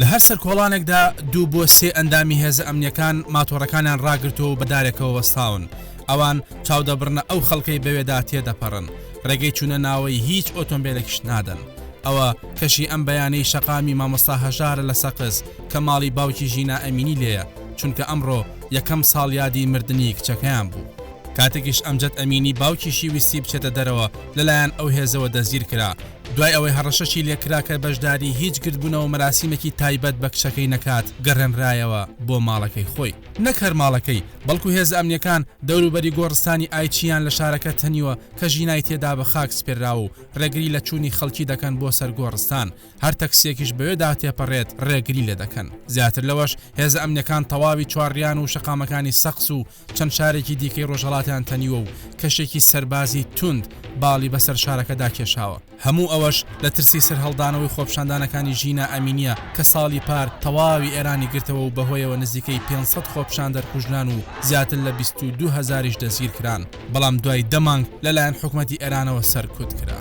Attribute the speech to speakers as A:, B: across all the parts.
A: لە هەر سەرکۆڵانێکدا 2 بۆ 3 ئەندامی هێزە ئەمنیەکان ماتۆڕەکانیان ڕاگرتووە بە دارێکەوە وەستاون. ئەوان چاودەبڕنە ئەو خەڵکەی بەوێدا تێدەپەڕن، ڕێگەی چوونە ناوەی هیچ ئۆتۆمبیلێکیش نادەن. ئەوە کەشی ئەم بەیانەی شەقامی مامۆستا هەژارە لە سەقز کە ماڵی باوکی ژینا ئەمینی لێیە، چونکە ئەمڕۆ یەکەم ساڵ یادی مردنی کچەکەیان بوو. کاتێکیش ئەمجد ئەمینی باوکیشی ویستی بچێتە دەرەوە لەلایەن ئەو هێزەوە دەزگیر کرا، دوای ئەوەی هەڕەشەشی لێکرا کە بەشداری هیچ گردبوونەوە مەراسیمێکی تایبەت بە کچەکەی نەکات گەڕێنرایەوە بۆ ماڵەکەی خۆی. نەکەر ماڵەکەی بەڵکو هێز ئەمنیەکان دەوروبەری گۆڕستانی ئایچیان لە شارەکە تەنیوە کە ژینای تێدا بە خاک سپێررا و ڕێگری لە چوونی خەڵکی دەکەن بۆ سەر گۆڕستان، هەر تەکسیەکیش بەوێدا تێپەڕێت ڕێگری لێ دەکەن. زیاتر لەوەش هێز ئەمنیەکان تەواوی چوارڕیان و شەقامەکانی سەقس و چەند شارێکی دیکەی ڕۆژهەڵاتیان تەنیوە و کەشێکی سەربازی توند باڵی بەسەر شارەکەدا کێشاوە. هەموو ئەوەش لە ترسی سەر هەڵدانەوەی خۆپشاندانەکانی ژینا ئەمینیە کە ساڵی پار تەواوی ئێرانی گرتەوە و بەهۆیەوە نزیکەی 500 خۆپشاندەر کوژران و زیاتر لە 22,000ش دەستگیر کران، بەڵام دوای دەمانگ لەلایەن حکوومەتی ئێرانەوە سەرکوت کرا.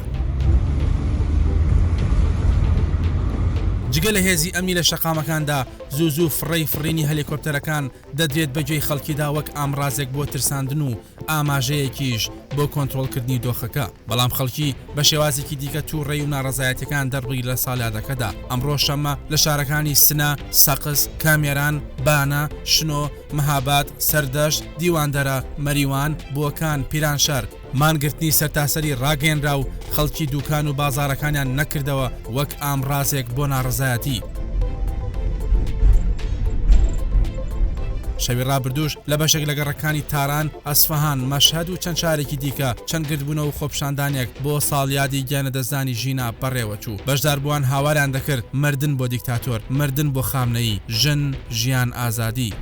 A: جگە لە هێزی ئەمنی لە شەقامەکاندا زوو فڕینی هەلیکۆپتەرەکان دەدرێت بەگوێی خەڵکیدا وەک ئامڕازێک بۆ ترساندن و ئاماژەیەکیش بۆ کۆنتڕۆڵکردنی دۆخەکە، بەڵام خەڵکی بە شێوازێکی دیکە تووڕێی و ناڕەزایەتەکان دەڕبی لە ساڵادەکەدا. ئەمڕۆ شەمە لە شارەکانی سنە، سەقز، کامێران، بانە، شنۆ، مەهاباد، سەردەشت، دیواندەرە، مەریوان، بۆکان، پیرانشار مانگرتنی سەرتاسەری ڕاگەێنرا و خەڵکی دوکان و بازارەکانیان نەکردەوە وەک ئامڕازێک بۆ ناڕەزایەتی. شەوی ڕابردووش لە بەشێک لە گەڕەکانی تاران، ئەسفەهان، مەشهەد و چەند شارێکی دیکە چەند گردبوونە و خۆپشاندانێک بۆ ساڵیادی گیانەدەزانی ژینا بەڕێوە چوو. بەشداربووان هاواریان دەکرد مردن بۆ دیکتاتۆر، مردن بۆ خامنەیی، ژن، ژیان، ئازادی.